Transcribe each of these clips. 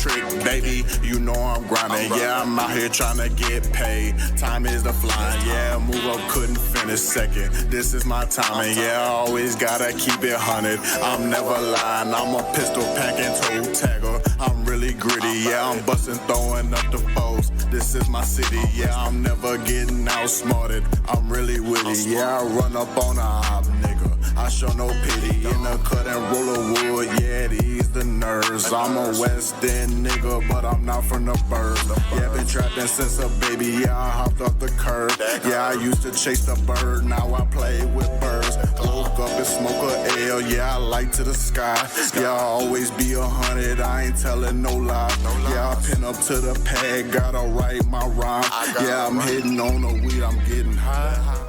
trick, baby. You know I'm grinding. Yeah, I'm out here trying to get paid. Time is the flying. Yeah, move up, couldn't finish second. This is my timing. Yeah, I always gotta keep it 100. I'm never lying. I'm a pistol packing toe tagger. I'm really gritty. Yeah, I'm busting, throwing up the foes. This is my city. Yeah, I'm never getting outsmarted. I'm really witty. Yeah, I run up on a op, nigga. I show no pity. In the cut and roll of wood. Yeah, it ease the nerves. I'm a West End nigga, but I'm not from the bird. Yeah, been trapping since a baby. Yeah, I hopped off the curb. Yeah, I used to chase the bird. Now I play with birds. Woke up and smoke a L. Yeah, I light to the sky. Yeah, I always be 100. I ain't telling no lie. Yeah, I pin up to the pad. Gotta write my rhyme. Yeah, I'm hitting on the weed. I'm getting high.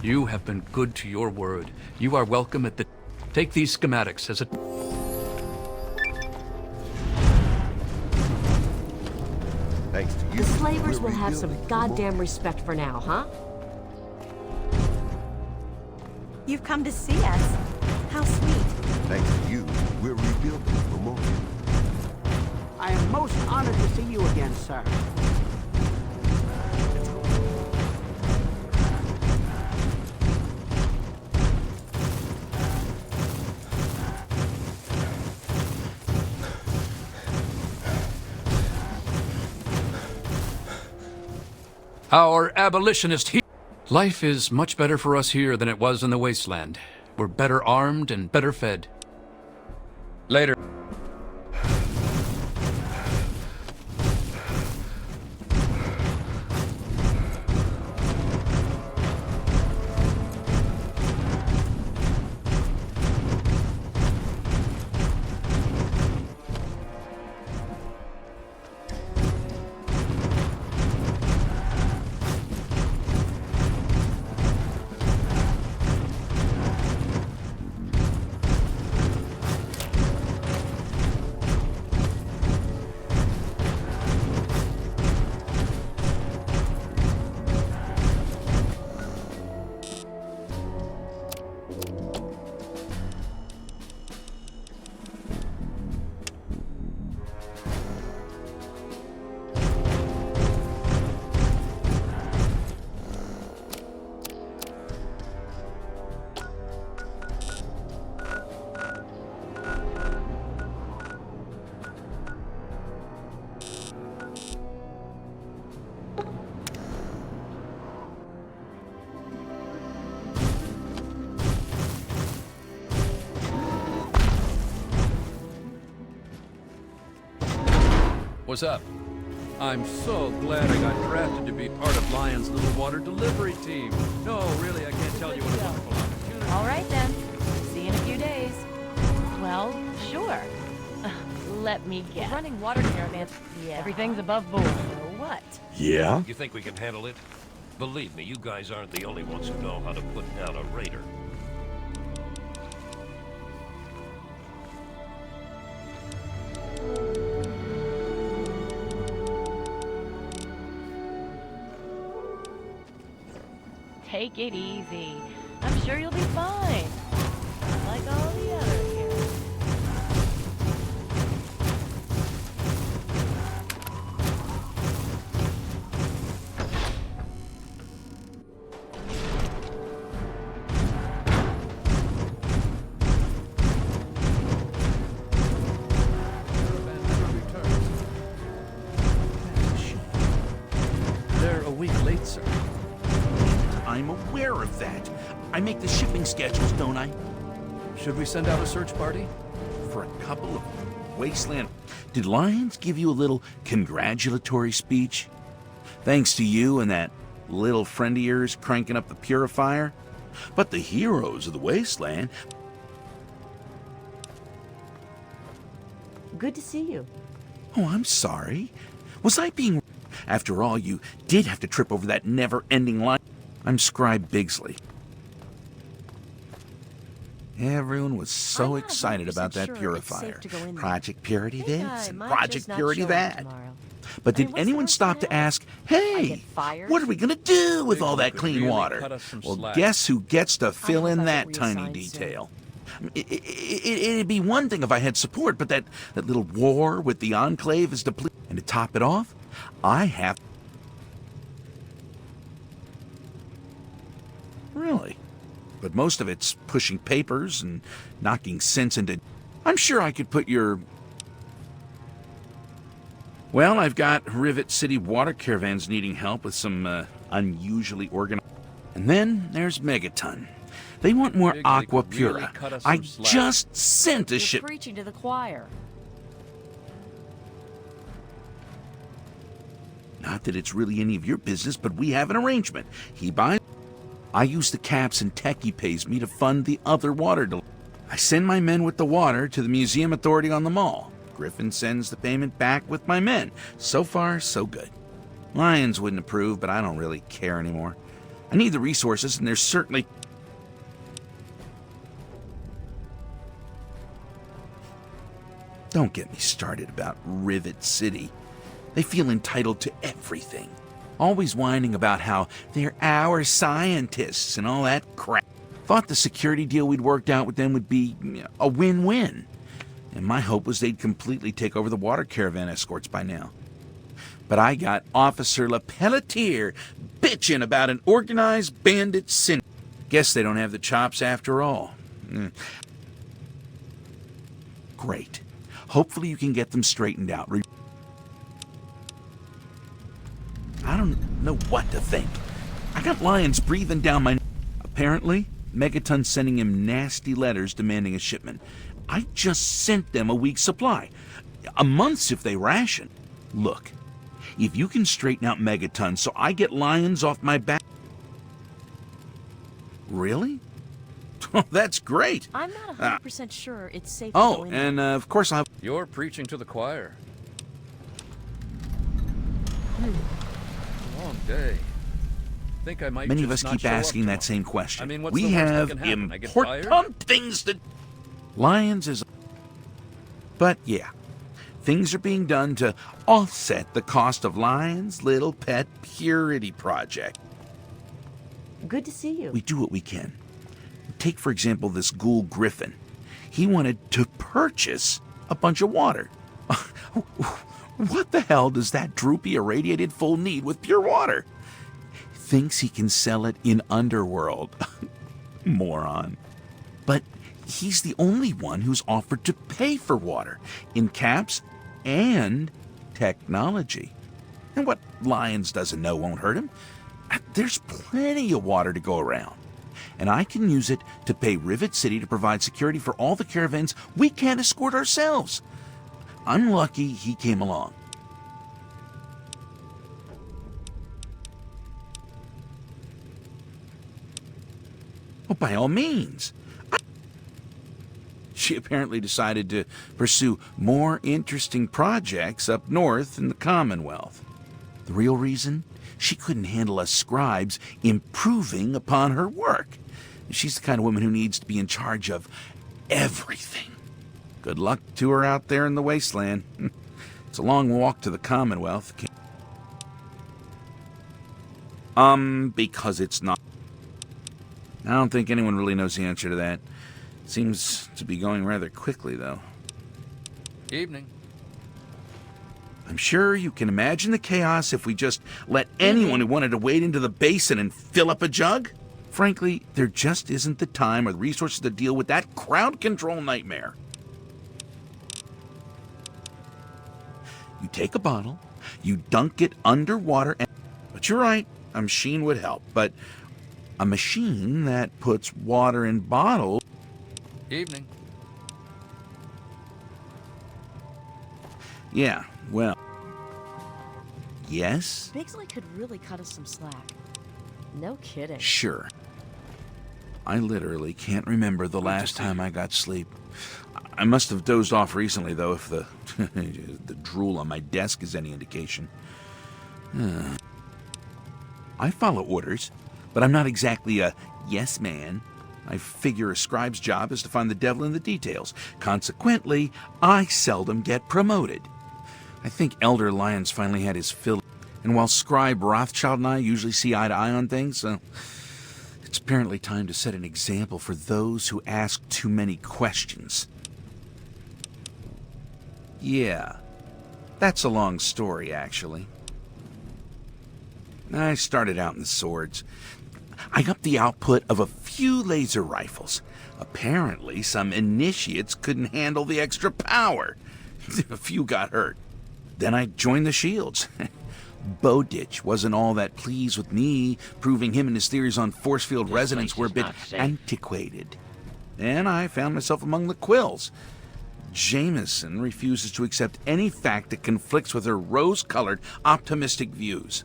You have been good to your word. You are welcome at the... Take these schematics as a... Thanks to you. The slavers will have some goddamn respect for now, huh? You've come to see us. How sweet. Thanks to you, we're rebuilding for more. I am most honored to see you again, sir. Our abolitionist here. Life is much better for us here than it was in the wasteland. We're better armed and better fed. Later. What's up? I'm so glad I got drafted to be part of Lion's little water delivery team. No, really, I can't tell you what a wonderful opportunity. All right, then. See you in a few days. Well, sure. Let me guess. We're running water caravans. Yeah. Everything's above board. So what? Yeah? You think we can handle it? Believe me, you guys aren't the only ones who know how to put down a raider. Take it easy. I'm sure you'll be fine. Like all the others here. They're a week late, sir. I'm aware of that. I make the shipping schedules, don't I? Should we send out a search party? For a couple of wasteland. Did Lyons give you a little congratulatory speech? Thanks to you and that little friend of yours cranking up the purifier? But the heroes of the wasteland. Good to see you. Oh, I'm sorry. Was I being... After all, you did have to trip over that never-ending line. I'm Scribe Bigsley. Everyone was so I'm not excited 100% about that sure it's purifier. safe to go in there. Project Purity Think this I and might Project just not Purity show up that. tomorrow. But I mean, did what's the anyone worst stop that to happens? ask, I hey, get fired? what are we going to do with all Bigsley that could clean really water? cut us some Well, slack. guess who gets to fill hope in I that get tiny reassigned soon. detail? It'd be one thing if I had support, but that little war with the Enclave is depleted. And to top it off, I have... Really? But most of it's pushing papers and knocking sense into... I'm sure I could put your... Well, I've got Rivet City water caravans needing help with some unusually organized... And then there's Megaton. They want more Bigsley Aqua could really Pura. cut us I some slack. just sent a You're ship... preaching to the choir. Not that it's really any of your business, but we have an arrangement. He buys... I use the caps and tech he pays me to fund the other water delivery. I send my men with the water to the museum authority on the mall. Griffin sends the payment back with my men. So far, so good. Lyons wouldn't approve, but I don't really care anymore. I need the resources, and there's certainly... Don't get me started about Rivet City. They feel entitled to everything. Always whining about how they're our scientists and all that crap. Thought the security deal we'd worked out with them would be a win-win. And my hope was they'd completely take over the water caravan escorts by now. But I got Officer LePelletier bitching about an organized bandit sin. Guess they don't have the chops after all. Great. Hopefully you can get them straightened out. I don't know what to think. I got Lyons breathing down my... Apparently, Megaton's sending him nasty letters demanding a shipment. I just sent them a week's supply. A month's if they ration. Look, if you can straighten out Megaton so I get Lyons off my back... Really? Oh, that's great. I'm not 100% sure it's safe to go Oh, in and of course I'll have... You're preaching to the choir. Long day. Think I might Many of just us not keep show up asking that tomorrow. same question. I mean, what's We the worst that have can happen? I get fired? important things to... Lyons is... But yeah, things are being done to offset the cost of Lyons' little pet purity project. Good to see you. We do what we can. Take, for example, this ghoul Griffin. He wanted to purchase a bunch of water. What the hell does that droopy irradiated fool need with pure water? Thinks he can sell it in Underworld. Moron. But he's the only one who's offered to pay for water in caps and technology. And what Lyons doesn't know won't hurt him. There's plenty of water to go around. And I can use it to pay Rivet City to provide security for all the caravans we can't escort ourselves. I'm lucky he came along. by all means. She apparently decided to pursue more interesting projects up north in the Commonwealth. The real reason? She couldn't handle us scribes improving upon her work. She's the kind of woman who needs to be in charge of everything. Good luck to her out there in the wasteland. It's a long walk to the Commonwealth. Because it's not. I don't think anyone really knows the answer to that. Seems to be going rather quickly, though. Evening. I'm sure you can imagine the chaos if we just let anyone who wanted to wade into the basin and fill up a jug. Frankly, there just isn't the time or the resources to deal with that crowd control nightmare. You take a bottle, you dunk it underwater, but you're right, a machine would help. But a machine that puts water in bottles... Evening. Yeah, well... Yes? Bigsley could really cut us some slack. No kidding. Sure. I literally can't remember the last time I got sleep. I must have dozed off recently, though, if the the drool on my desk is any indication. I follow orders, but I'm not exactly a yes man. I figure a scribe's job is to find the devil in the details. Consequently, I seldom get promoted. I think Elder Lyons finally had his fill, and while Scribe Rothschild and I usually see eye to eye on things, it's apparently time to set an example for those who ask too many questions. Yeah, that's a long story, actually. I started out in the swords. I upped the output of a few laser rifles. Apparently, some initiates couldn't handle the extra power. A few got hurt. Then I joined the shields. Bowditch wasn't all that pleased with me, proving him and his theories on force field resonance were a bit antiquated. Then I found myself among the Quills. Jameson refuses to accept any fact that conflicts with her rose-colored, optimistic views.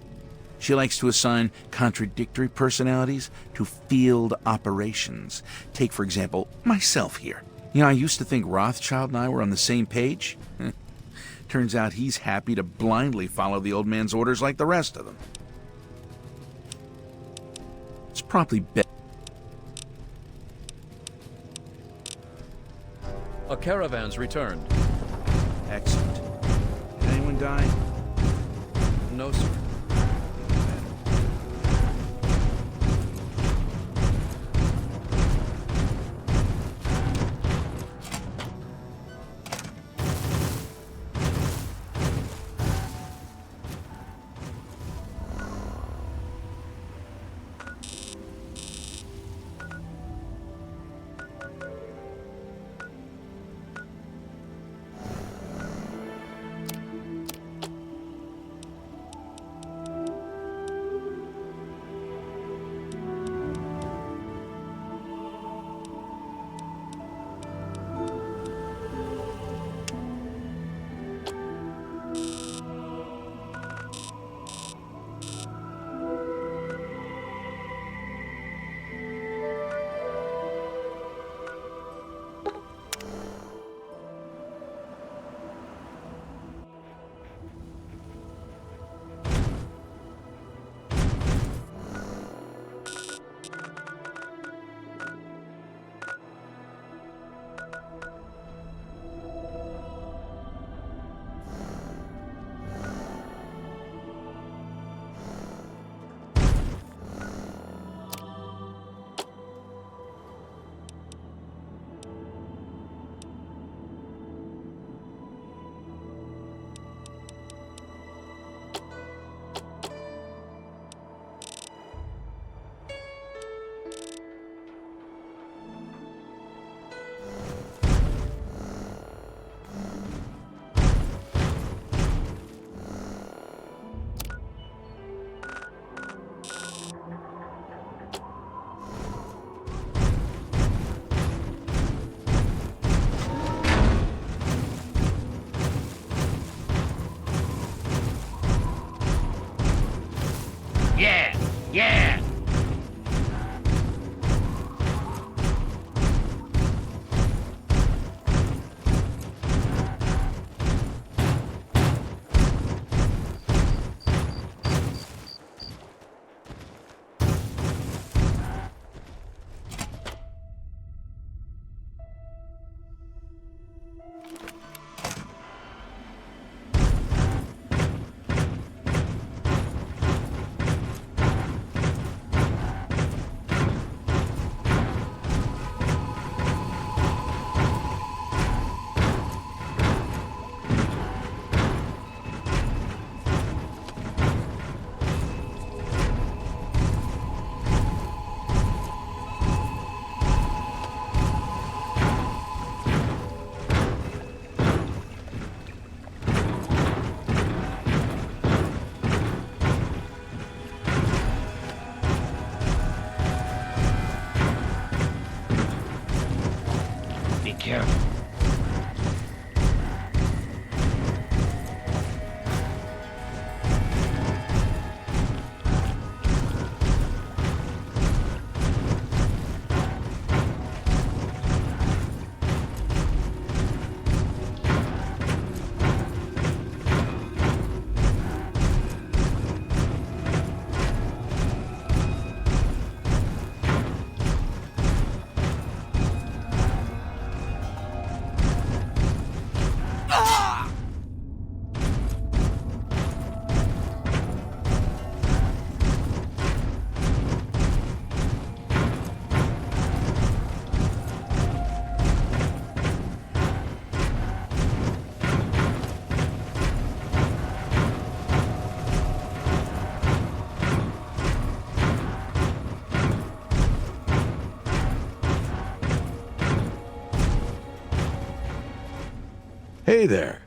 She likes to assign contradictory personalities to field operations. Take, for example, myself here. You know, I used to think Rothschild and I were on the same page. Turns out he's happy to blindly follow the old man's orders like the rest of them. It's probably better. A caravan's returned. Excellent. Did anyone die? No, sir. Hey there.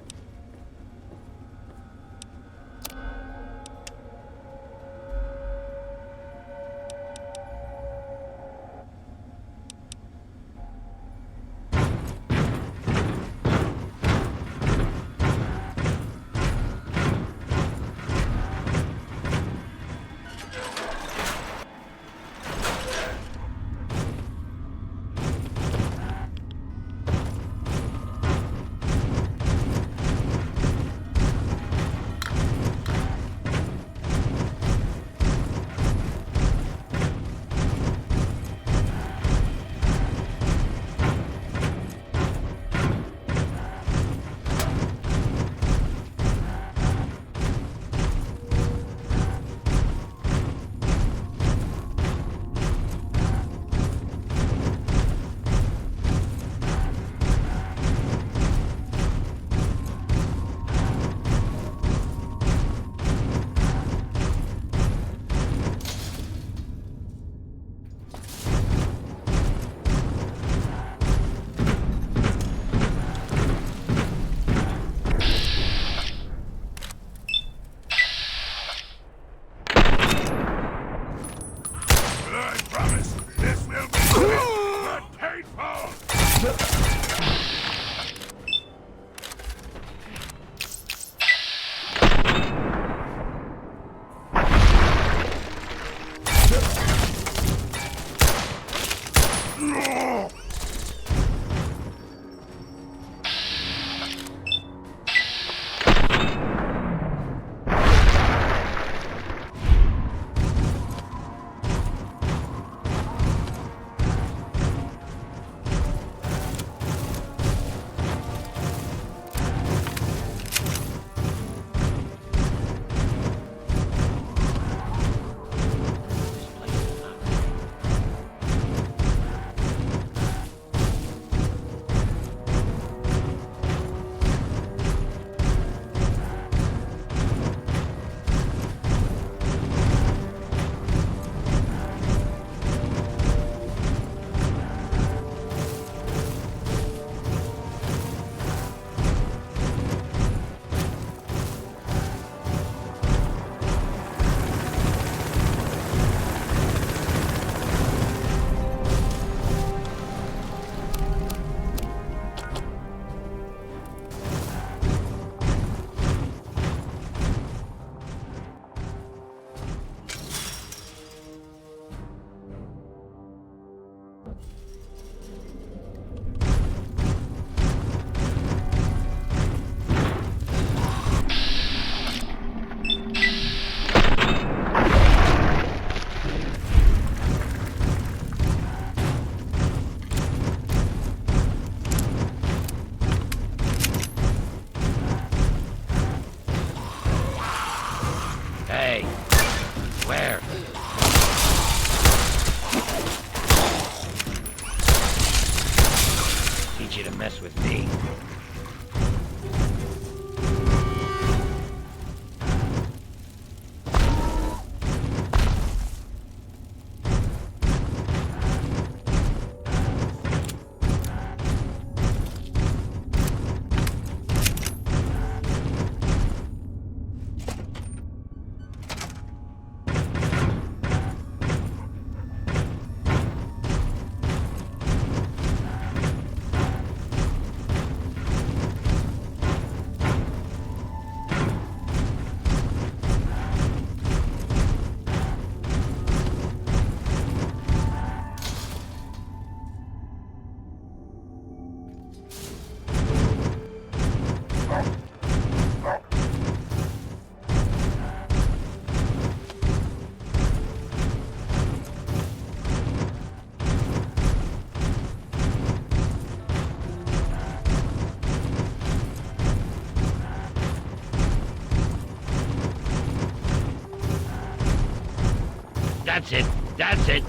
Hey, where? Teach you to mess with me. That's it. That's it.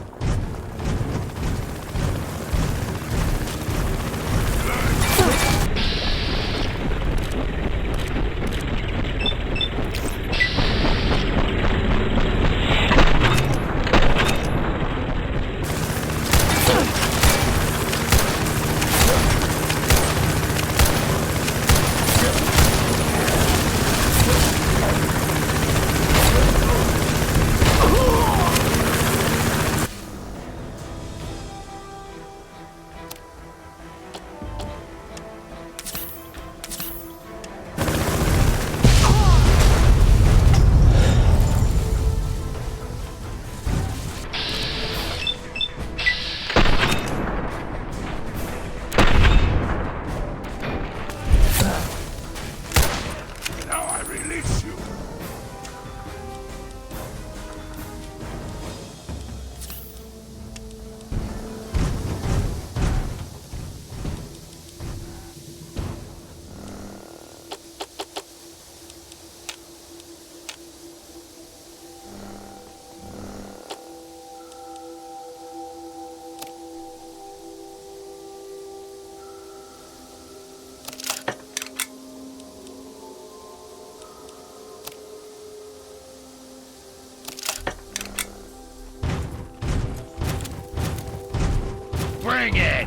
Bring it!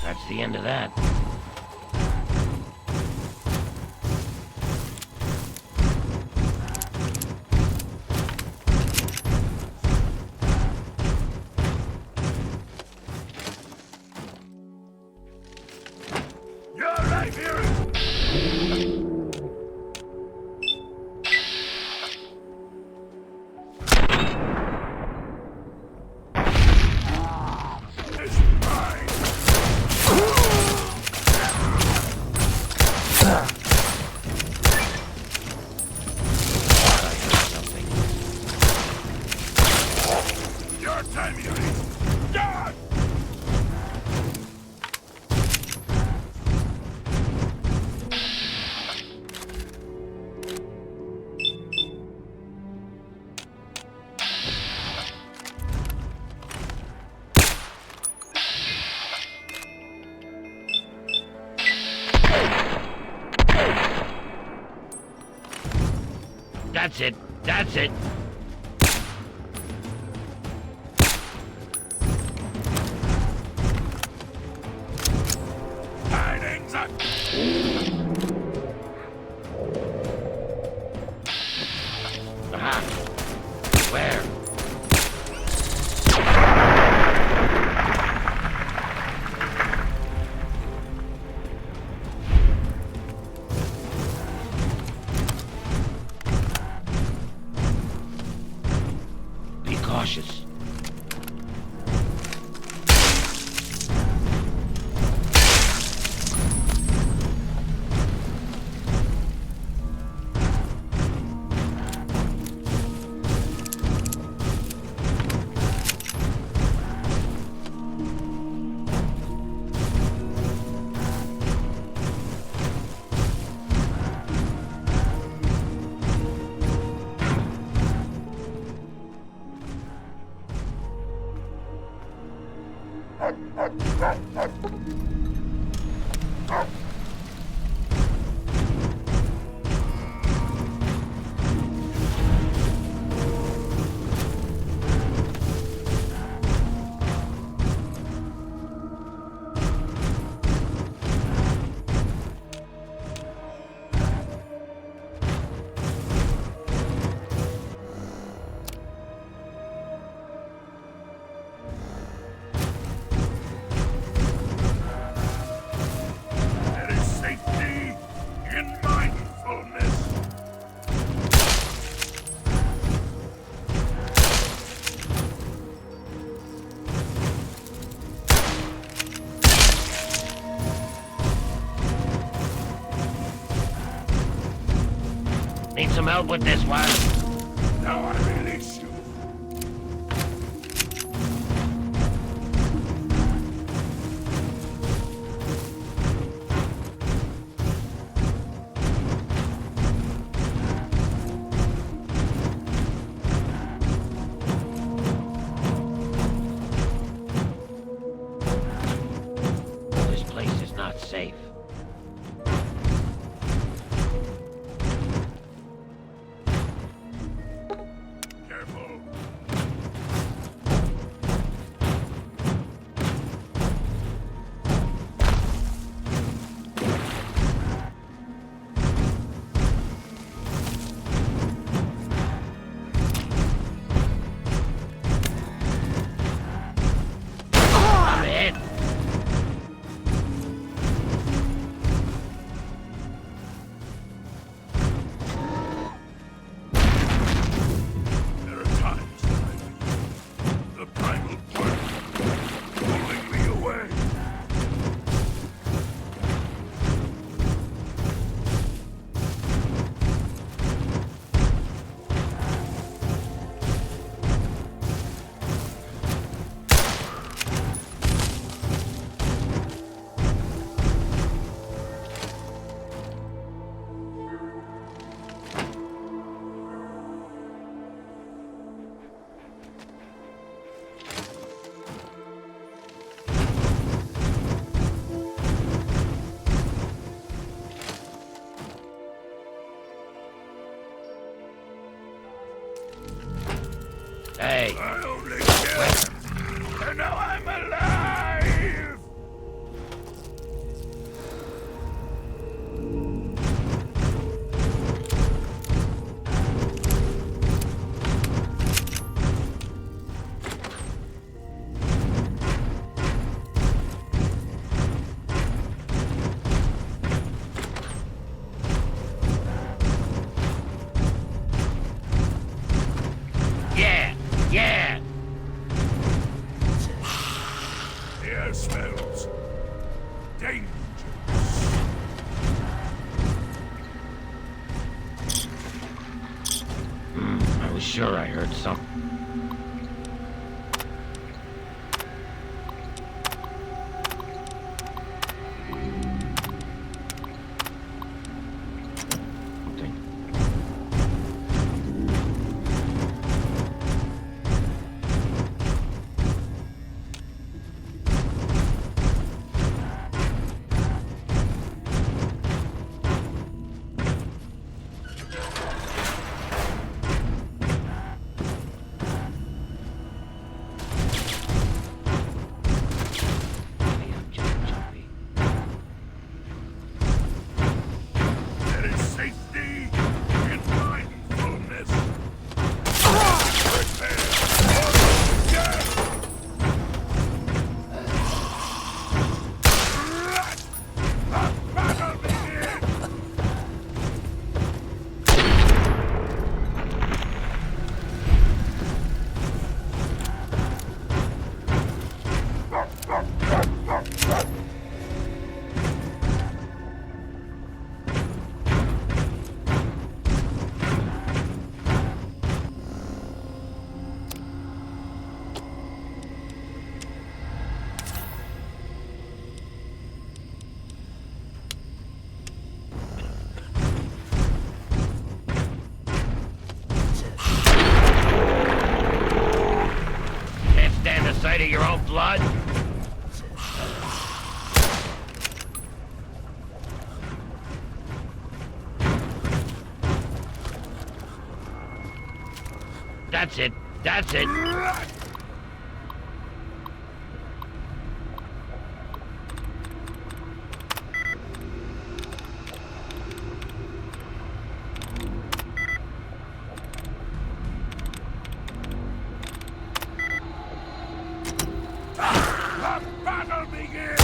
That's the end of that. You're right here! Your time, Yuri! God! That's it. That's it. Aha. Where? Be cautious. Need some help with this one? Now I release you. This place is not safe. Careful. I'm hit. There are times when I feel the primal part pulling me away. Hey, I only killed, and now I'm alive! yeah, yeah. The air smells dangerous. I was sure I heard something. There is safety in mindfulness. Prepare for death! The battle begins! Can't stand the sight of your own blood? That's it. That's it. The battle begins!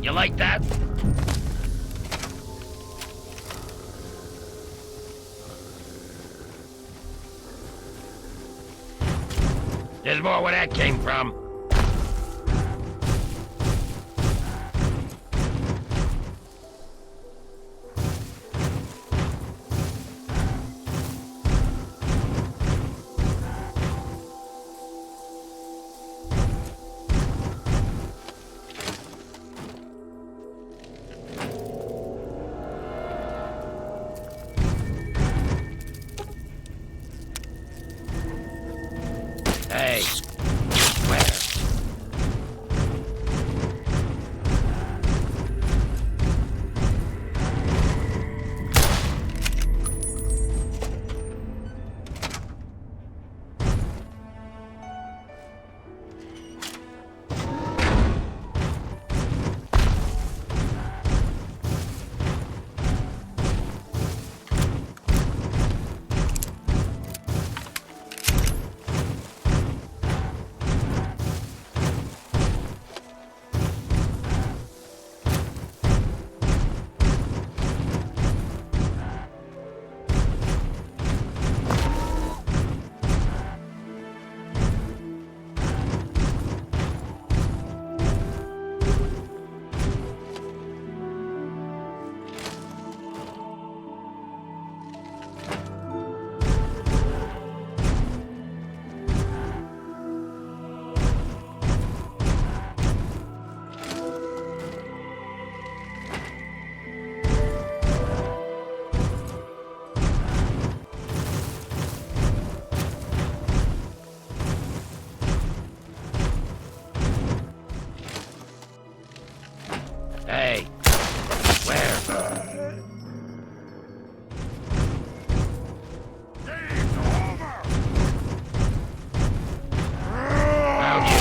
You like that? There's more where that came from. Hey, where? Hey, where? Dave's over! Found you.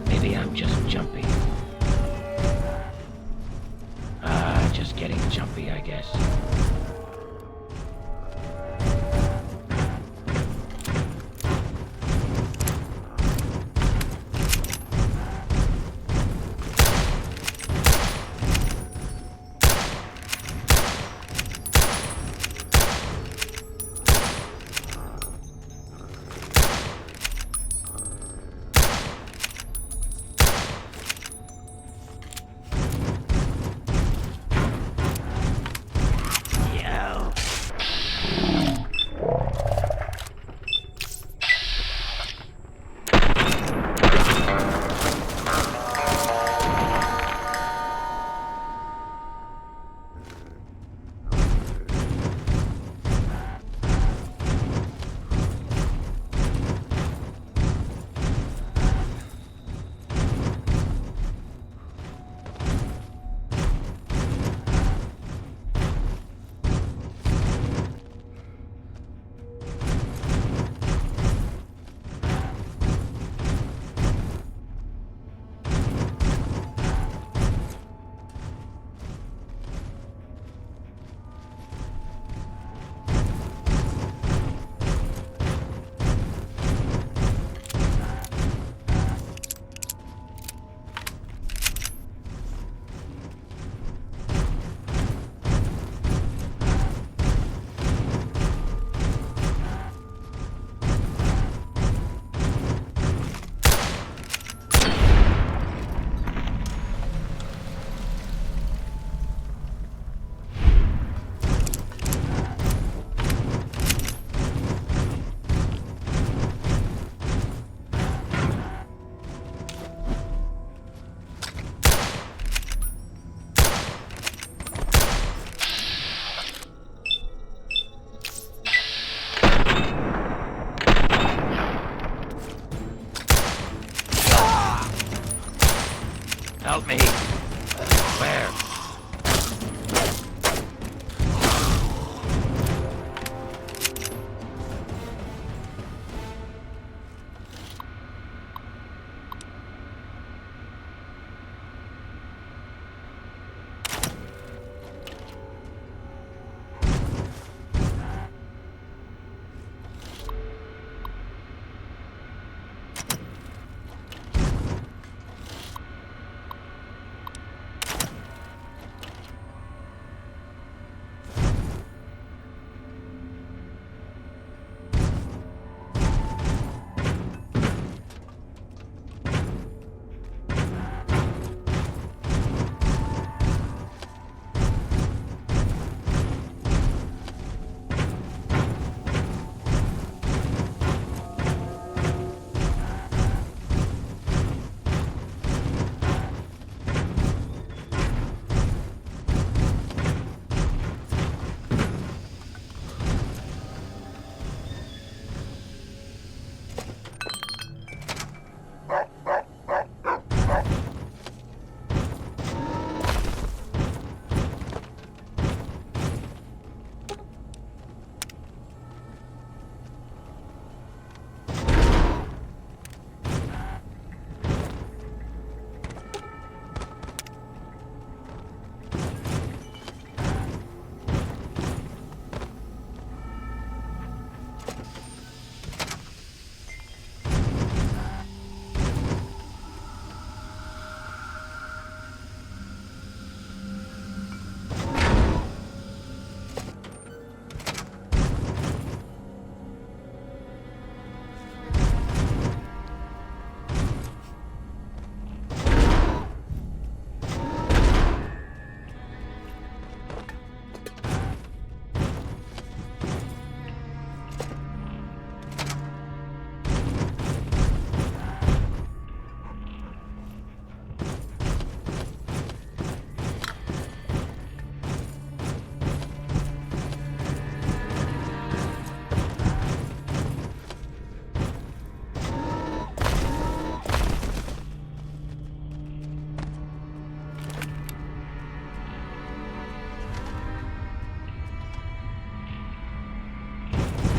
Maybe I'm just jumpy. Just getting I guess. Help me. Where?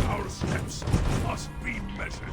Our steps must be measured.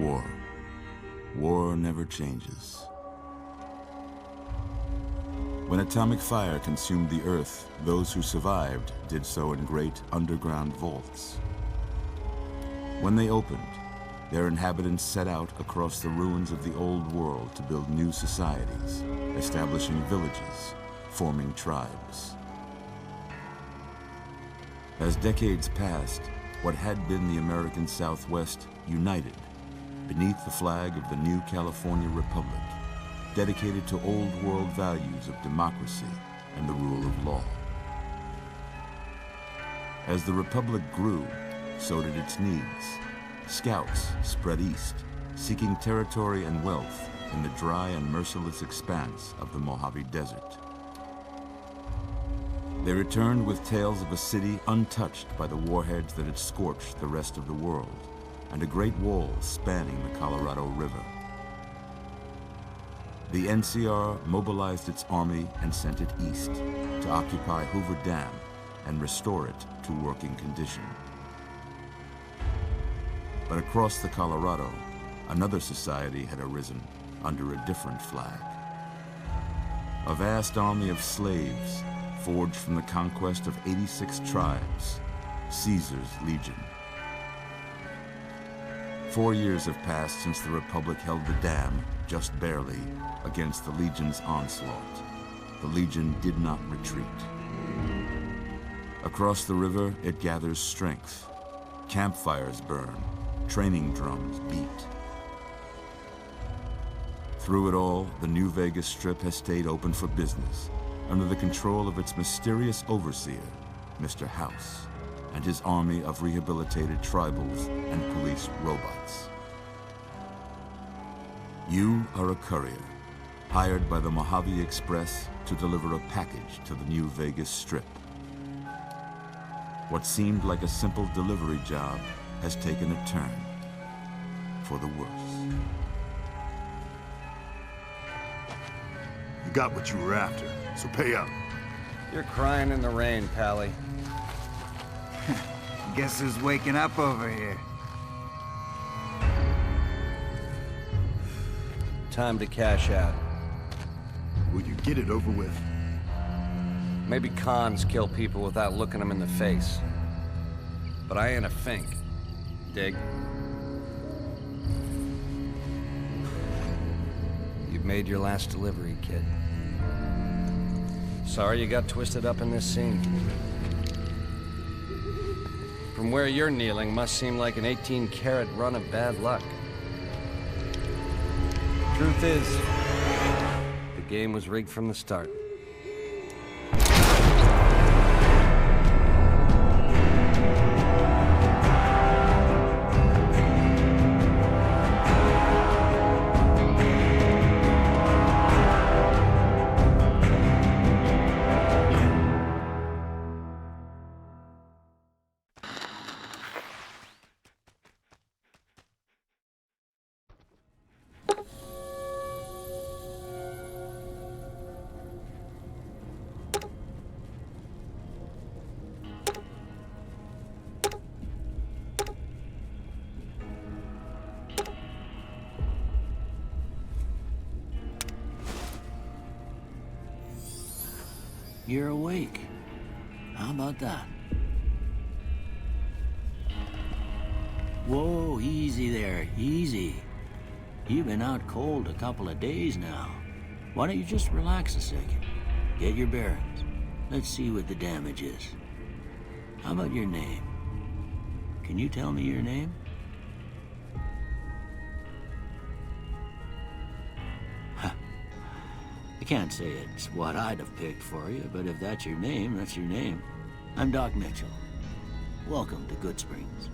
war. War never changes. When atomic fire consumed the Earth, those who survived did so in great underground vaults. When they opened, their inhabitants set out across the ruins of the old world to build new societies, establishing villages, forming tribes. As decades passed, what had been the American Southwest united beneath the flag of the new California Republic, dedicated to old world values of democracy and the rule of law. As the Republic grew, so did its needs. Scouts spread east, seeking territory and wealth in the dry and merciless expanse of the Mojave Desert. They returned with tales of a city untouched by the warheads that had scorched the rest of the world, and a great wall spanning the Colorado River. The NCR mobilized its army and sent it east to occupy Hoover Dam and restore it to working condition. But across the Colorado, another society had arisen under a different flag. A vast army of slaves forged from the conquest of 86 tribes, Caesar's Legion. 4 years have passed since the Republic held the dam, just barely, against the Legion's onslaught. The Legion did not retreat. Across the river, it gathers strength. Campfires burn, training drums beat. Through it all, the New Vegas Strip has stayed open for business, under the control of its mysterious overseer, Mr. House, and his army of rehabilitated tribals and police robots. You are a courier, hired by the Mojave Express to deliver a package to the New Vegas Strip. What seemed like a simple delivery job has taken a turn for the worse. You got what you were after, so pay up. You're crying in the rain, Pally. Guess who's waking up over here? Time to cash out. Will you get it over with? Maybe cons kill people without looking them in the face. But I ain't a fink. Dig? You've made your last delivery, kid. Sorry you got twisted up in this scene. From where you're kneeling must seem like an 18-carat run of bad luck. Truth is, the game was rigged from the start. You're awake. How about that? Whoa, easy there, easy. You've been out cold a couple of days now. Why don't you just relax a second? Get your bearings. Let's see what the damage is. How about your name? Can you tell me your name? I can't say it's what I'd have picked for you, but if that's your name, that's your name. I'm Doc Mitchell. Welcome to Goodsprings.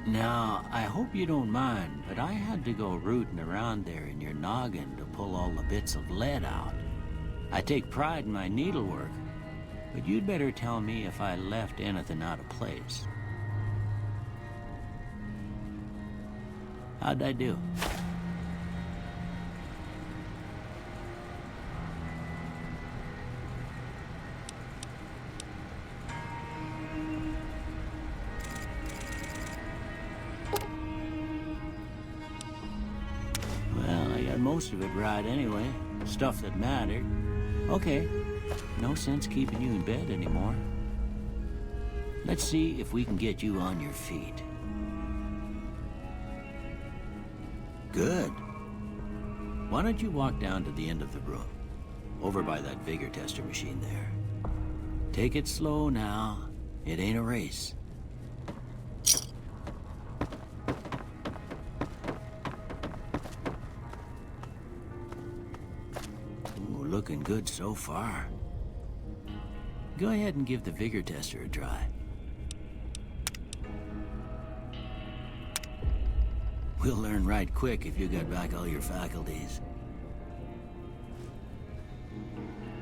Now, I hope you don't mind, but I had to go rooting around there in your noggin to pull all the bits of lead out. I take pride in my needlework, but you'd better tell me if I left anything out of place. How'd I do? most of it right anyway. Stuff that mattered. Okay, no sense keeping you in bed anymore. Let's see if we can get you on your feet. Good. Why don't you walk down to the end of the room, over by that vigor tester machine there. Take it slow now. It ain't a race. Ooh, looking good so far. Go ahead and give the vigor tester a try. We'll learn right quick if you got back all your faculties.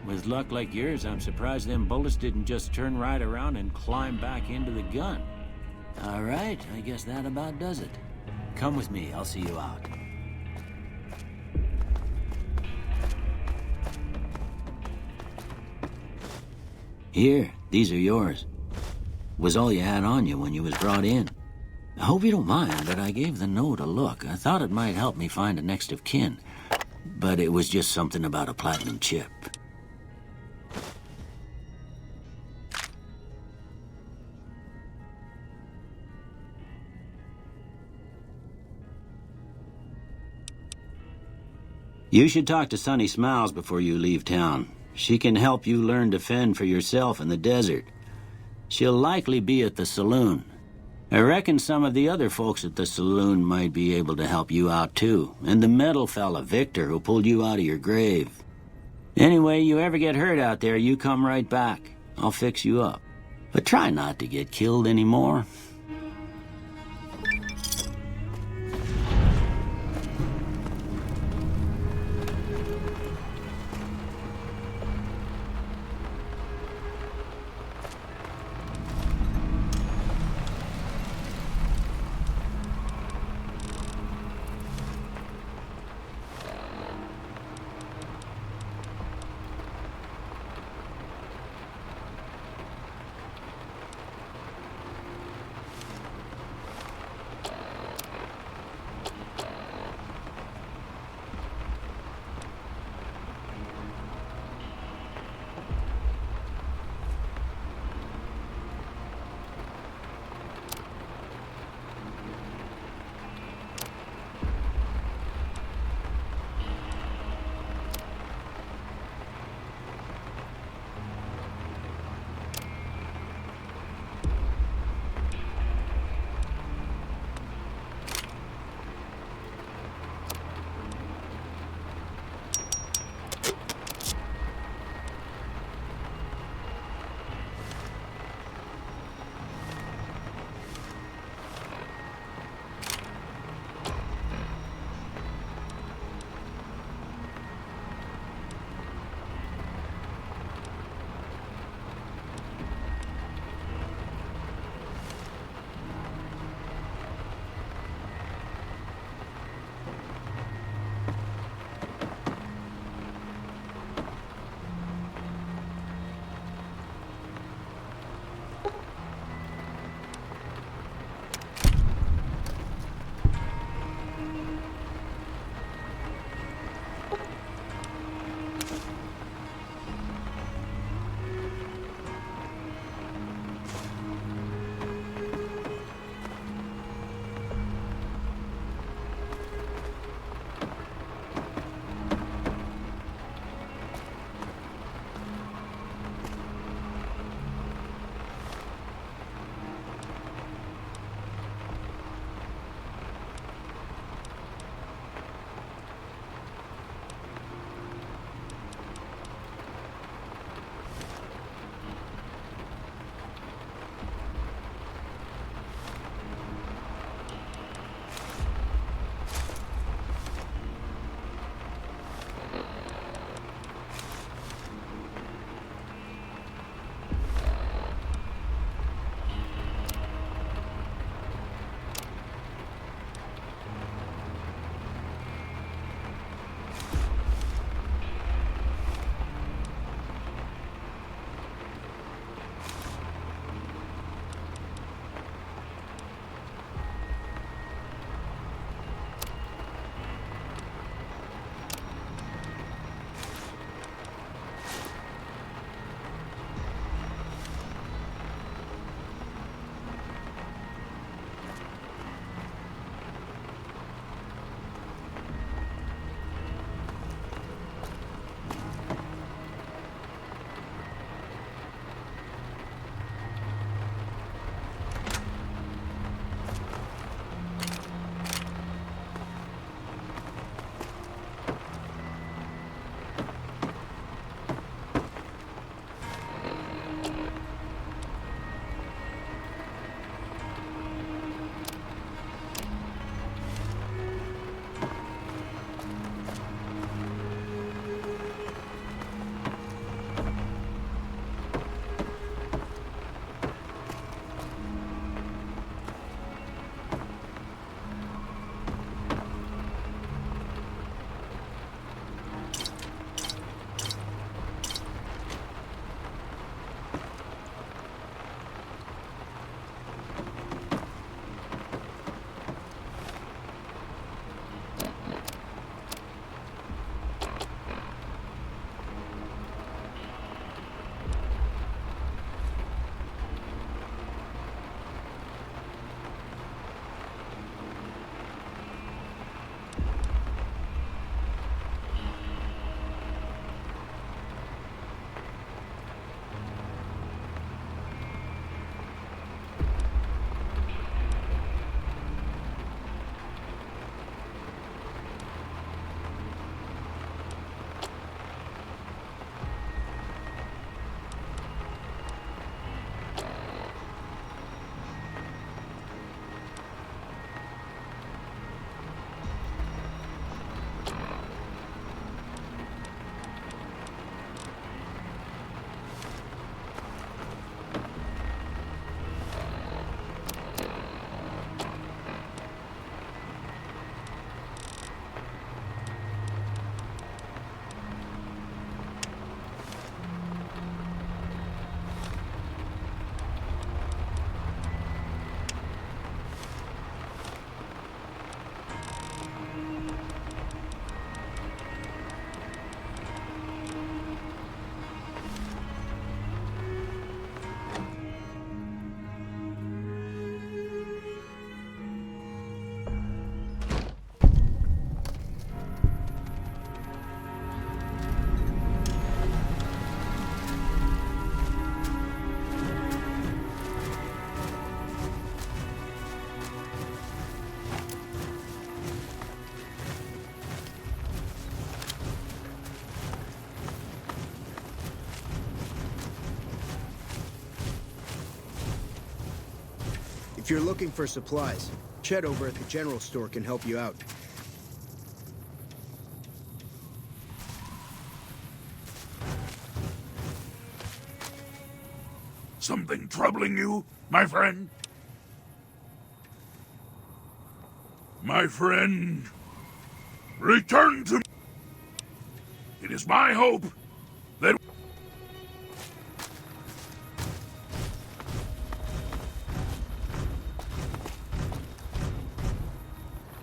With luck like yours, I'm surprised them bullets didn't just turn right around and climb back into the gun. All right, I guess that about does it. Come with me, I'll see you out. Here, these are yours. Was all you had on you when you was brought in. I hope you don't mind, but I gave the note a look. I thought it might help me find a next of kin. But it was just something about a platinum chip. You should talk to Sunny Smiles before you leave town. She can help you learn to fend for yourself in the desert. She'll likely be at the saloon. I reckon some of the other folks at the saloon might be able to help you out too. And the metal fella, Victor, who pulled you out of your grave. Anyway, you ever get hurt out there, you come right back. I'll fix you up. But try not to get killed anymore. If you're looking for supplies, Chet over at the general store can help you out. Something troubling you, my friend? My friend, return to me. It is my hope that...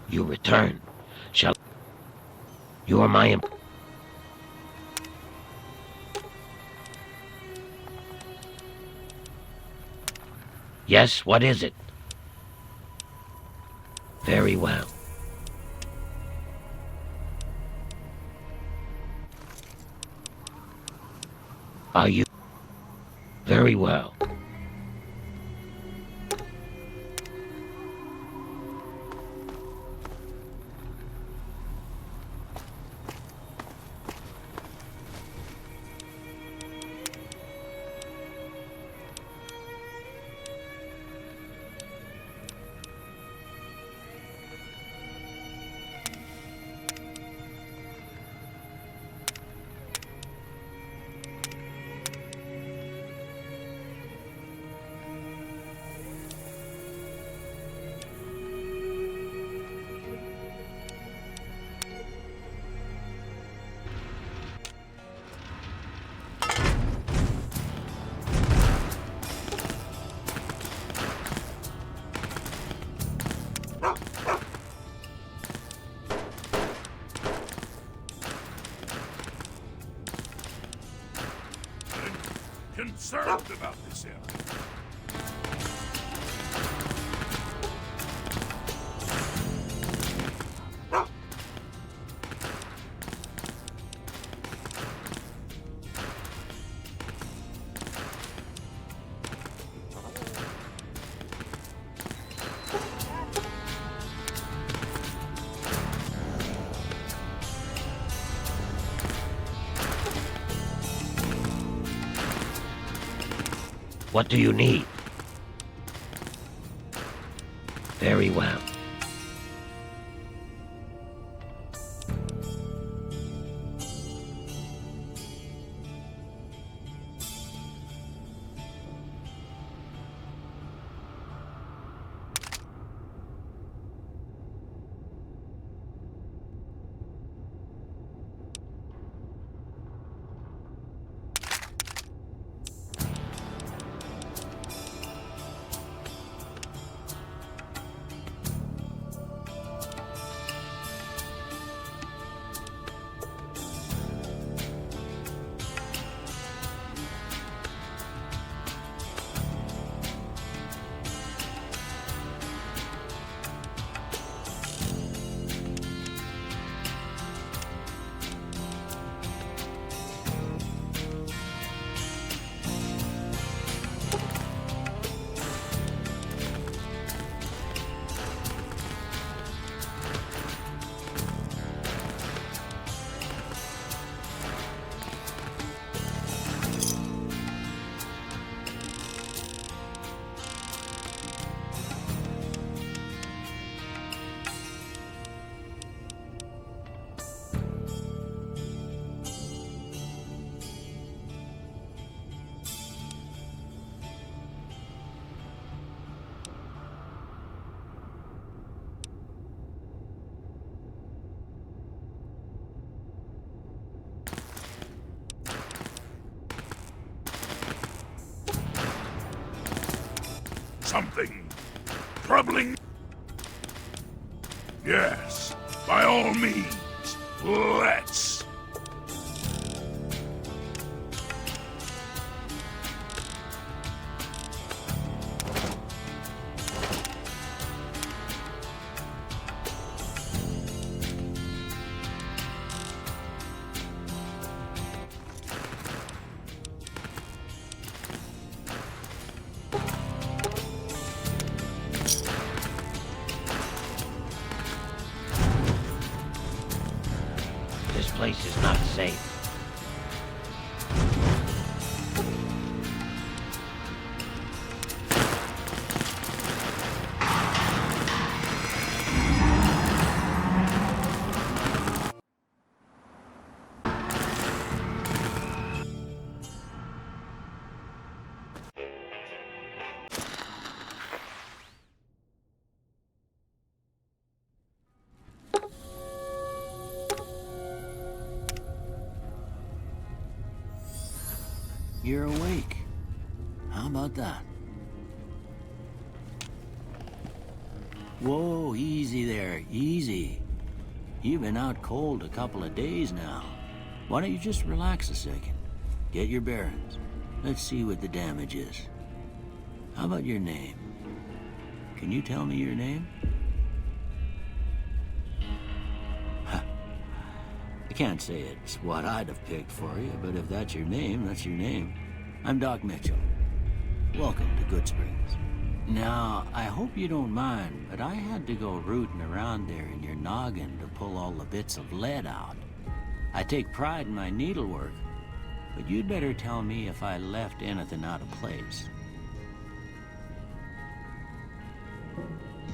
You return. Shall... You are my... Yes, what is it? Very well. Are you... Very well. Concerned about this area. What do you need? Very well. Something troubling? Yes, by all means, let's. This place is not safe. you're awake. How about that? Whoa, easy there, easy. You've been out cold a couple of days now. Why don't you just relax a second? Get your bearings. Let's see what the damage is. How about your name? Can you tell me your name? I can't say it's what I'd have picked for you, but if that's your name, that's your name. I'm Doc Mitchell. Welcome to Good Springs. Now, I hope you don't mind, but I had to go rooting around there in your noggin to pull all the bits of lead out. I take pride in my needlework, but you'd better tell me if I left anything out of place.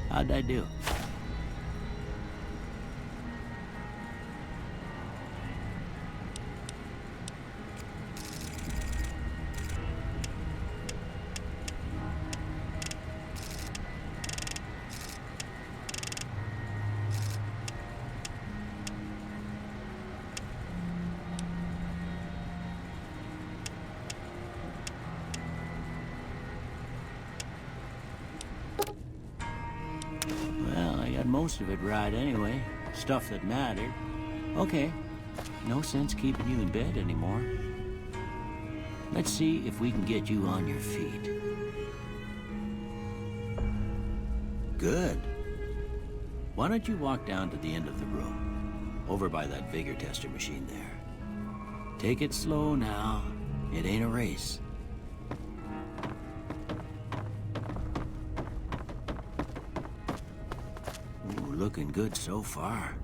How'd I do? Most of it right anyway. Stuff that mattered. Okay. No sense keeping you in bed anymore. Let's see if we can get you on your feet. Good. Why don't you walk down to the end of the room? Over by that vigor tester machine there. Take it slow now. It ain't a race. Looking good so far.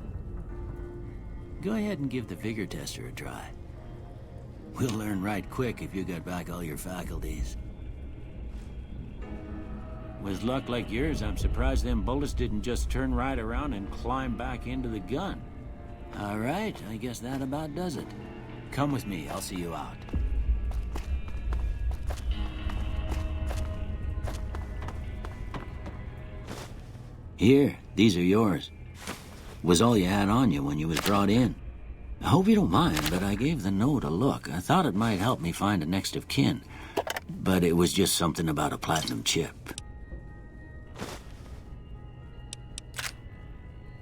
Go ahead and give the vigor tester a try. We'll learn right quick if you got back all your faculties. With luck like yours, I'm surprised them bullets didn't just turn right around and climb back into the gun. All right, I guess that about does it. Come with me, I'll see you out. Here, these are yours. Was all you had on you when you was brought in. I hope you don't mind, but I gave the note a look. I thought it might help me find a next of kin. But it was just something about a platinum chip.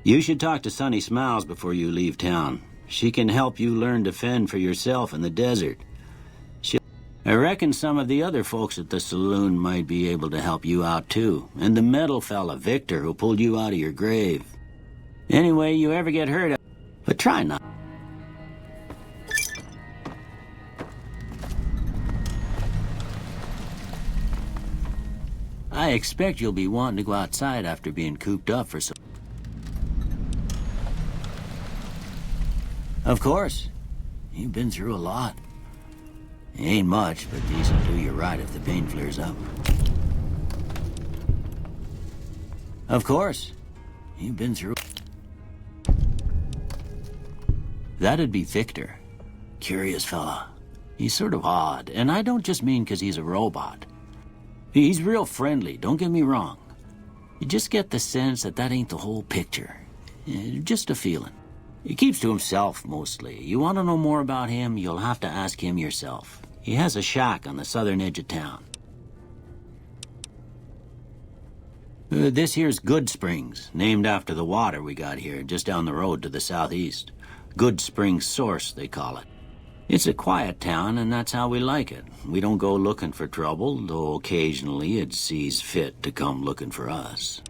You should talk to Sunny Smiles before you leave town. She can help you learn to fend for yourself in the desert. I reckon some of the other folks at the saloon might be able to help you out too. And the metal fella, Victor, who pulled you out of your grave. Anyway, you ever get hurt, but try not. I expect you'll be wanting to go outside after being cooped up for some... Of course. You've been through a lot. Ain't much, but these will do you right if the pain flares up. Of course. You've been through... That'd be Victor. Curious fella. He's sort of odd, and I don't just mean 'cause he's a robot. He's real friendly, don't get me wrong. You just get the sense that that ain't the whole picture. Just a feeling. He keeps to himself, mostly. You want to know more about him, you'll have to ask him yourself. He has a shack on the southern edge of town. This here's Good Springs, named after the water we got here, just down the road to the southeast. Good Springs Source, they call it. It's a quiet town, and that's how we like it. We don't go looking for trouble, though occasionally it sees fit to come looking for us.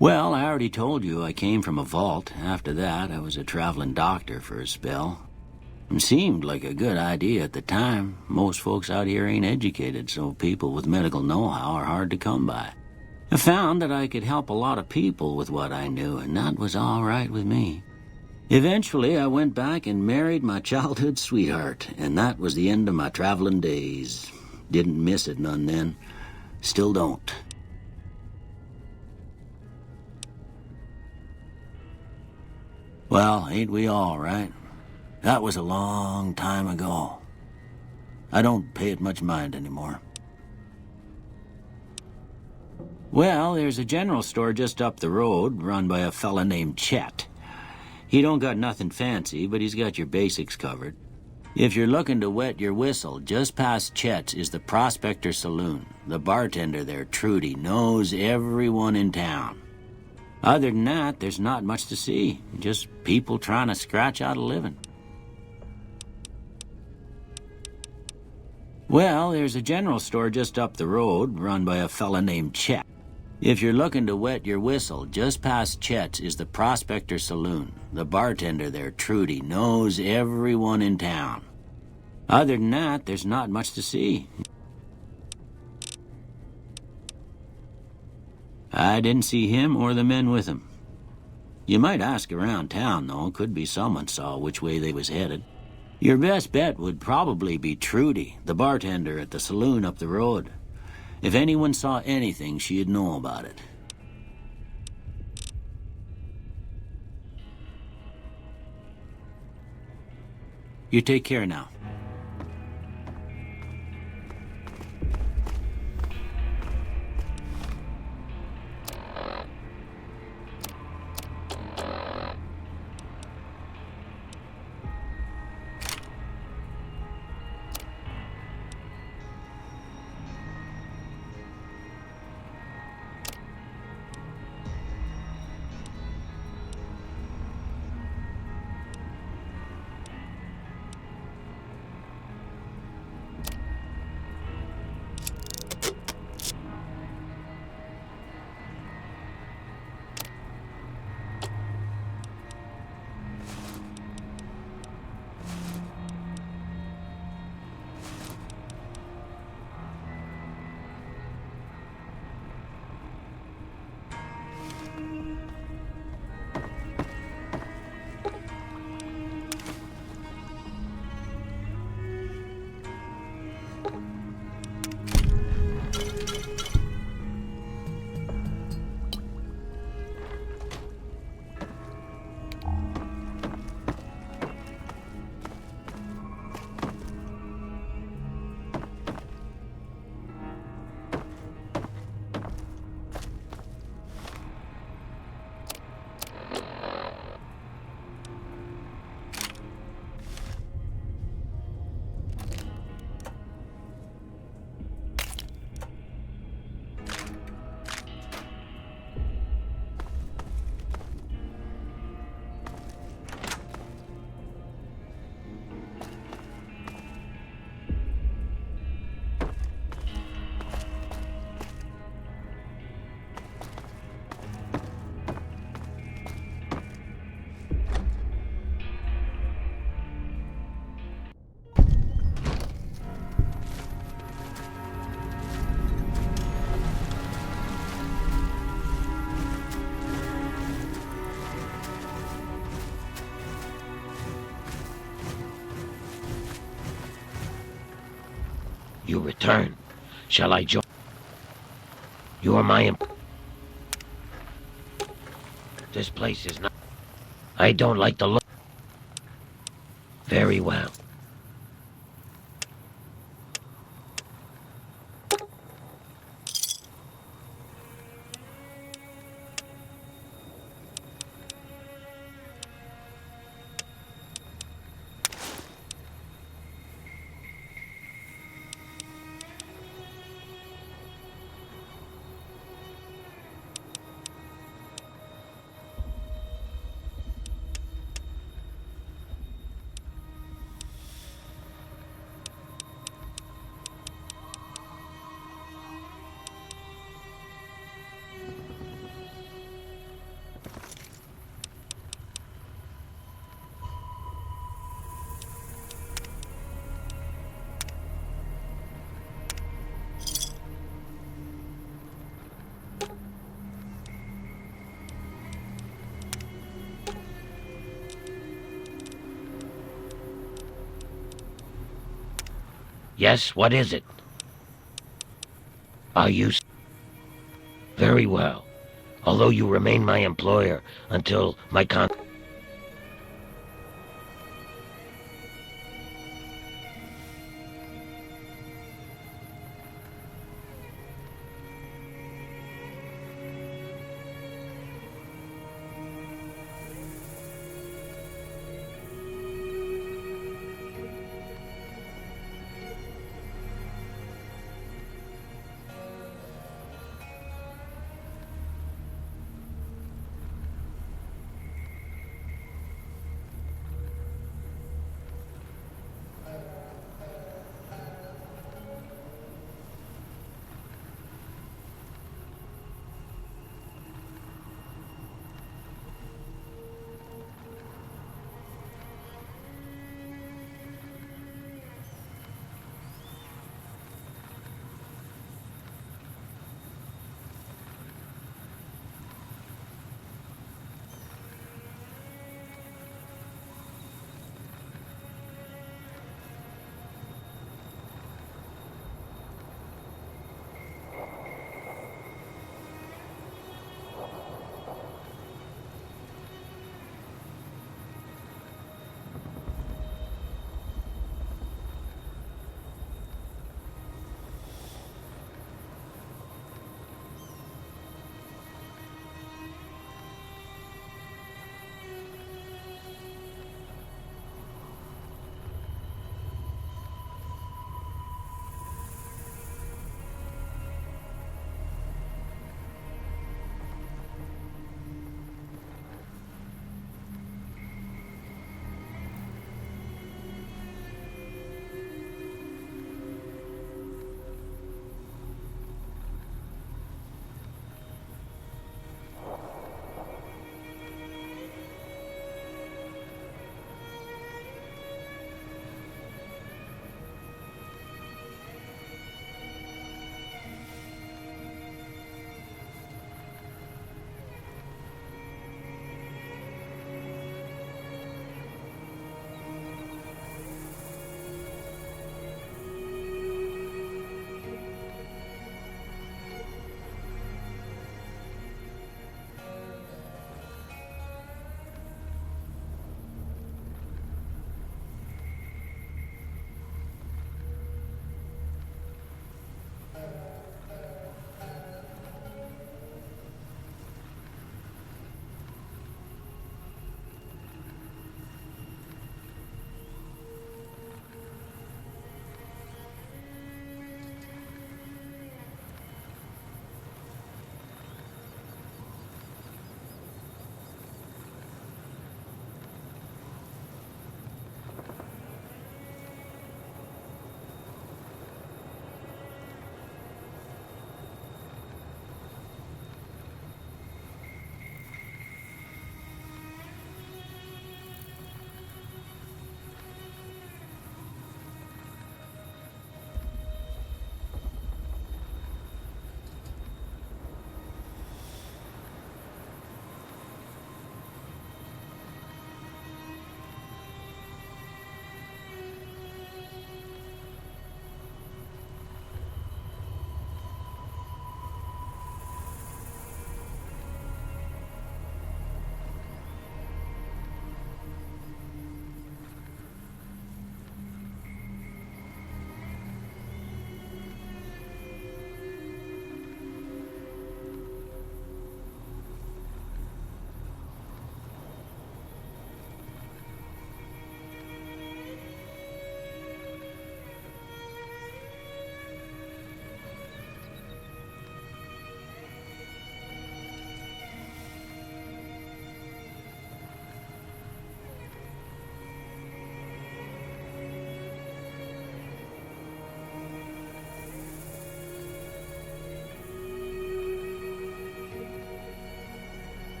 Well, I already told you I came from a vault. After that, I was a traveling doctor for a spell. It seemed like a good idea at the time. Most folks out here ain't educated, so people with medical know-how are hard to come by. I found that I could help a lot of people with what I knew, and that was all right with me. Eventually, I went back and married my childhood sweetheart, and that was the end of my traveling days. Didn't miss it none then. Still don't. Well, ain't we all, right? That was a long time ago. I don't pay it much mind anymore. Well, there's a general store just up the road, run by a fella named Chet. He don't got nothing fancy, but he's got your basics covered. If you're looking to wet your whistle, just past Chet's is the Prospector Saloon. The bartender there, Trudy, knows everyone in town. Other than that, there's not much to see. Just people trying to scratch out a living. Well, there's a general store just up the road, run by a fella named Chet. If you're looking to wet your whistle, just past Chet's is the Prospector Saloon. The bartender there, Trudy, knows everyone in town. Other than that, there's not much to see. I didn't see him or the men with him. You might ask around town, though. Could be someone saw which way they was headed. Your best bet would probably be Trudy, the bartender at the saloon up the road. If anyone saw anything, she'd know about it. You take care now. You return. Shall I join? You are my This place is not... I don't like the look. Very well. Yes, what is it? Are you... Very well. Although you remain my employer until my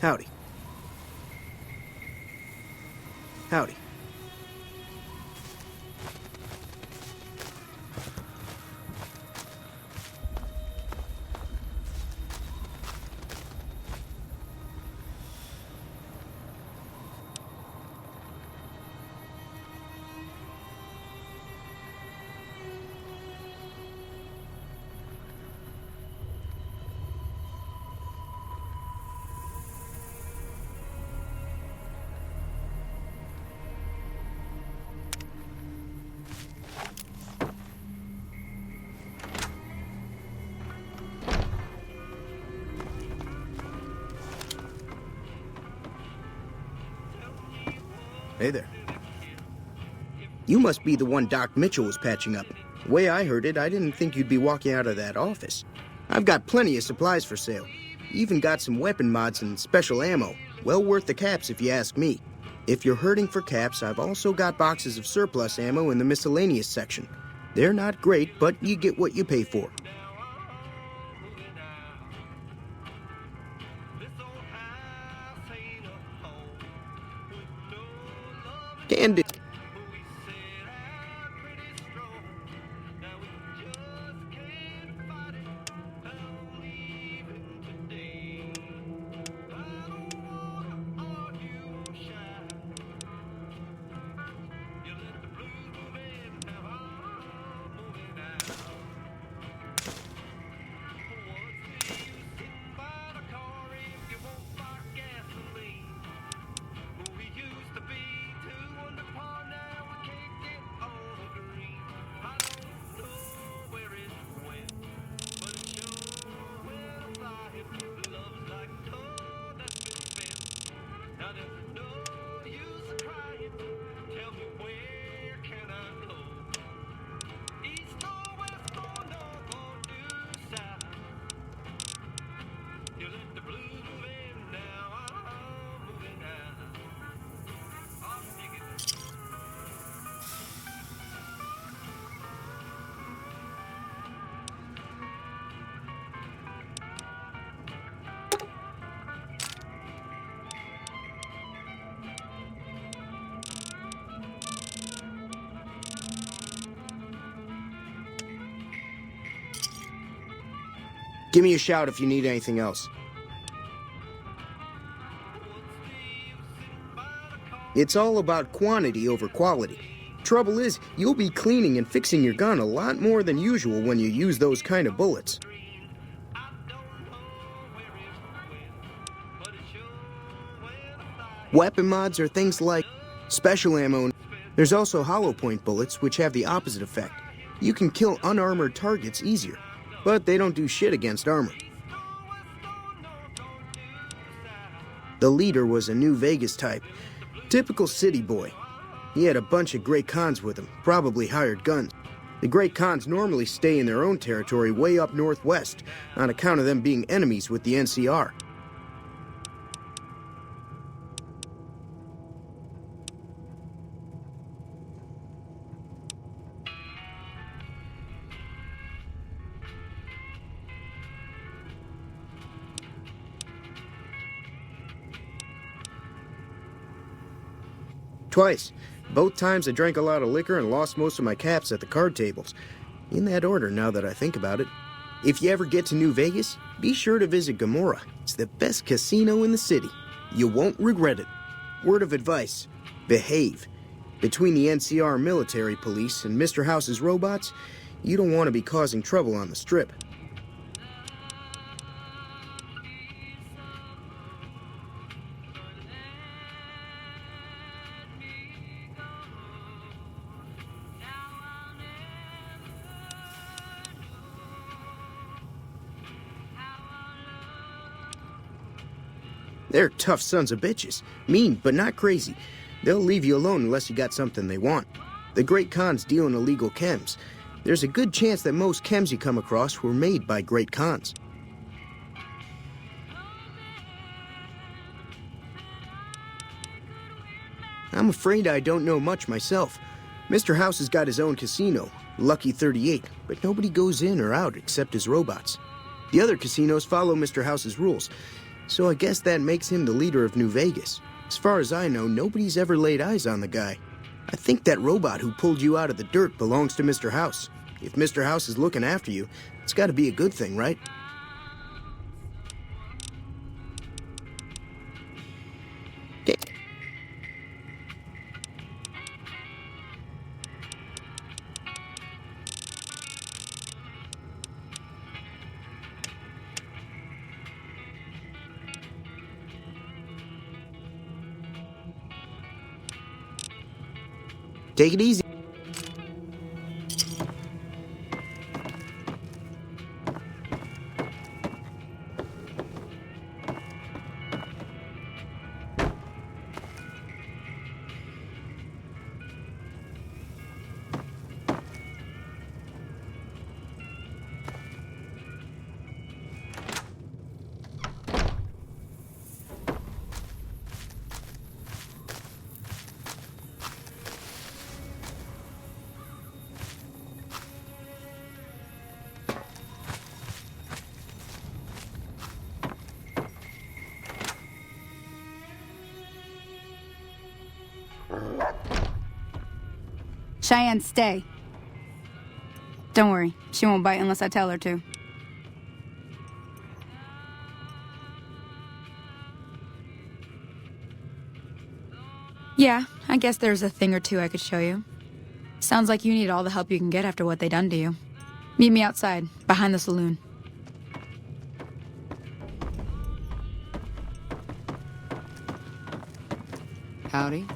Howdy. Howdy. Hey there. You must be the one Doc Mitchell was patching up. The way I heard it, I didn't think you'd be walking out of that office. I've got plenty of supplies for sale. Even got some weapon mods and special ammo. Well worth the caps if you ask me. If you're hurting for caps, I've also got boxes of surplus ammo in the miscellaneous section. They're not great, but you get what you pay for. Candid. Give me a shout if you need anything else. It's all about quantity over quality. Trouble is, you'll be cleaning and fixing your gun a lot more than usual when you use those kind of bullets. Weapon mods are things like special ammo. There's also hollow point bullets, which have the opposite effect. You can kill unarmored targets easier, but they don't do shit against armor. The leader was a New Vegas type. Typical city boy. He had a bunch of Great Khans with him, probably hired guns. The Great Khans normally stay in their own territory way up northwest, on account of them being enemies with the NCR. Twice. Both times I drank a lot of liquor and lost most of my caps at the card tables. In that order, now that I think about it. If you ever get to New Vegas, be sure to visit Gomorrah. It's the best casino in the city. You won't regret it. Word of advice, behave. Between the NCR military police and Mr. House's robots, you don't want to be causing trouble on the Strip. They're tough sons of bitches. Mean, but not crazy. They'll leave you alone unless you got something they want. The Great Khans deal in illegal chems. There's a good chance that most chems you come across were made by Great Khans. I'm afraid I don't know much myself. Mr. House has got his own casino, Lucky 38, but nobody goes in or out except his robots. The other casinos follow Mr. House's rules. So I guess that makes him the leader of New Vegas. As far as I know, nobody's ever laid eyes on the guy. I think that robot who pulled you out of the dirt belongs to Mr. House. If Mr. House is looking after you, it's got to be a good thing, right? Take it easy. Cheyenne, stay. Don't worry, she won't bite unless I tell her to. Yeah, I guess there's a thing or two I could show you. Sounds like you need all the help you can get after what they done to you. Meet me outside, behind the saloon. Howdy.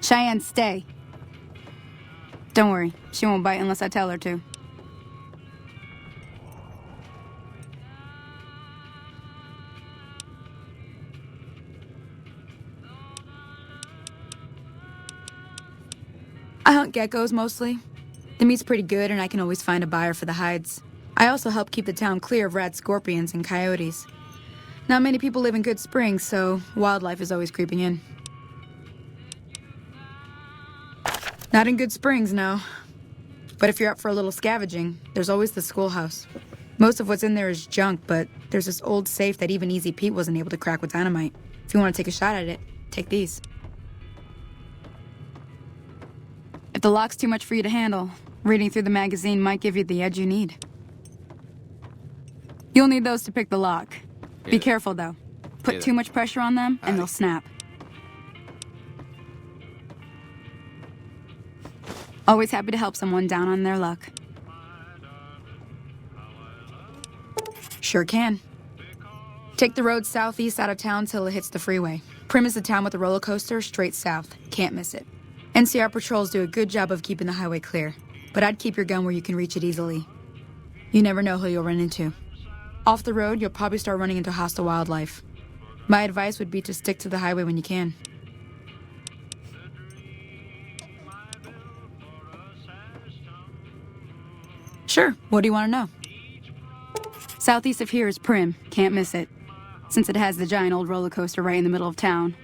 Cheyenne, stay. Don't worry, she won't bite unless I tell her to. I hunt geckos mostly. The meat's pretty good and I can always find a buyer for the hides. I also help keep the town clear of rat scorpions and coyotes. Not many people live in Good Springs, so wildlife is always creeping in. Not in Good Springs, no. But if you're up for a little scavenging, there's always the schoolhouse. Most of what's in there is junk, but there's this old safe that even Easy Pete wasn't able to crack with dynamite. If you want to take a shot at it, take these. If the lock's too much for you to handle, reading through the magazine might give you the edge you need. You'll need those to pick the lock. Be careful, though. Put too much pressure on them, and they'll snap. Always happy to help someone down on their luck. Sure can. Take the road southeast out of town till it hits the freeway. Prim is the town with the roller coaster straight south. Can't miss it. NCR patrols do a good job of keeping the highway clear, but I'd keep your gun where you can reach it easily. You never know who you'll run into. Off the road, you'll probably start running into hostile wildlife. My advice would be to stick to the highway when you can. Sure, what do you want to know? Southeast of here is Prim. Can't miss it. since it has the giant old roller coaster right in the middle of town.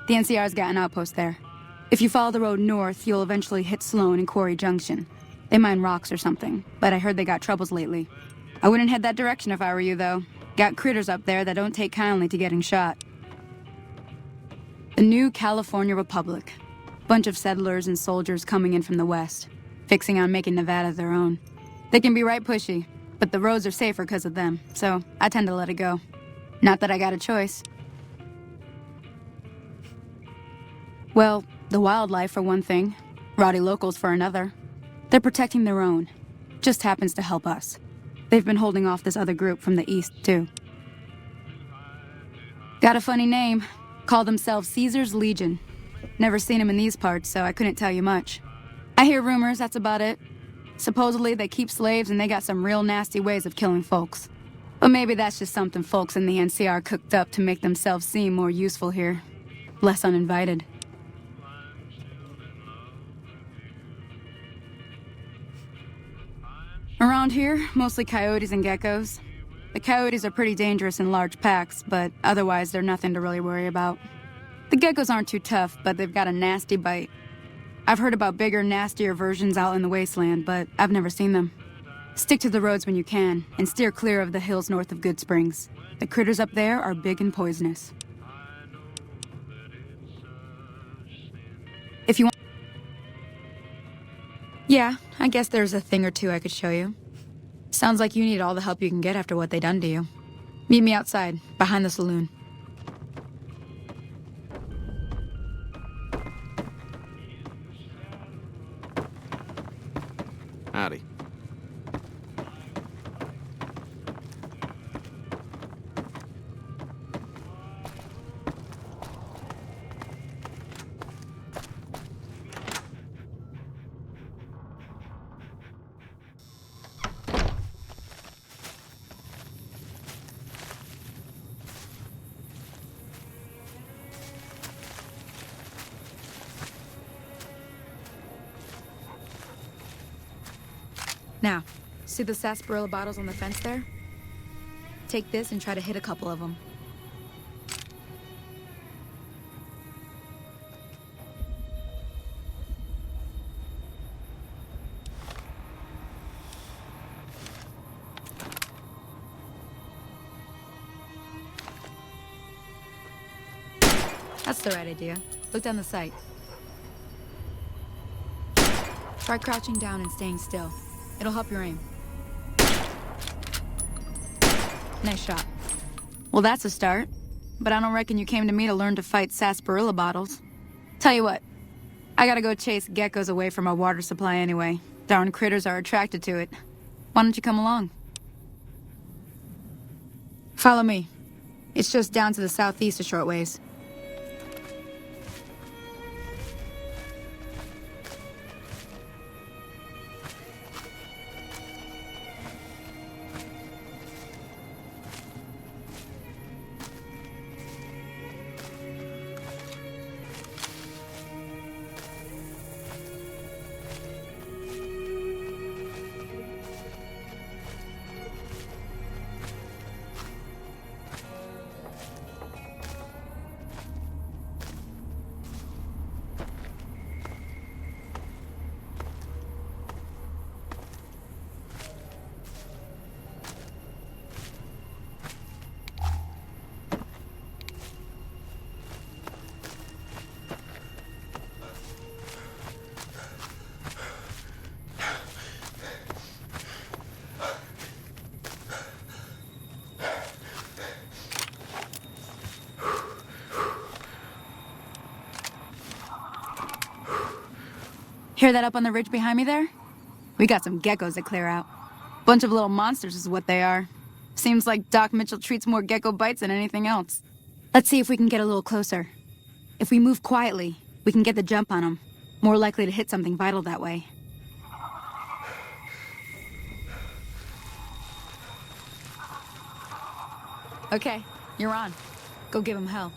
The NCR's got an outpost there. If you follow the road north, you'll eventually hit Sloan and Quarry Junction. They mine rocks or something, but I heard they got troubles lately. I wouldn't head that direction if I were you, though. Got critters up there that don't take kindly to getting shot. The new California Republic. Bunch of settlers and soldiers coming in from the west, fixing on making Nevada their own. They can be right pushy, but the roads are safer because of them, so I tend to let it go. Not that I got a choice. Well, the wildlife for one thing, rowdy locals for another. They're protecting their own. Just happens to help us. They've been holding off this other group from the east, too. Got a funny name. Call themselves Caesar's Legion. Never seen them in these parts, so I couldn't tell you much. I hear rumors, that's about it. Supposedly they keep slaves and they got some real nasty ways of killing folks. But maybe that's just something folks in the NCR cooked up to make themselves seem more useful here. Less uninvited. Around here, mostly coyotes and geckos. The coyotes are pretty dangerous in large packs, but otherwise they're nothing to really worry about. The geckos aren't too tough, but they've got a nasty bite. I've heard about bigger, nastier versions out in the wasteland, but I've never seen them. Stick to the roads when you can, and steer clear of the hills north of Good Springs. The critters up there are big and poisonous. If you want... Yeah, I guess there's a thing or two I could show you. Sounds like you need all the help you can get after what they done to you. Meet me outside, behind the saloon. Howdy. Now, see the sarsaparilla bottles on the fence there? Take this and try to hit a couple of them. That's the right idea. Look down the sight. Try crouching down and staying still. It'll help your aim. Nice shot. Well, that's a start. But I don't reckon you came to me to learn to fight sarsaparilla bottles. Tell you what, I gotta go chase geckos away from our water supply anyway. Darn critters are attracted to it. Why don't you come along? Follow me. It's just down to the southeast a short ways. Hear that up on the ridge behind me there? We got some geckos to clear out. Bunch of little monsters is what they are. Seems like Doc Mitchell treats more gecko bites than anything else. Let's see if we can get a little closer. If we move quietly, we can get the jump on them. More likely to hit something vital that way. Okay, you're on. Go give him hell.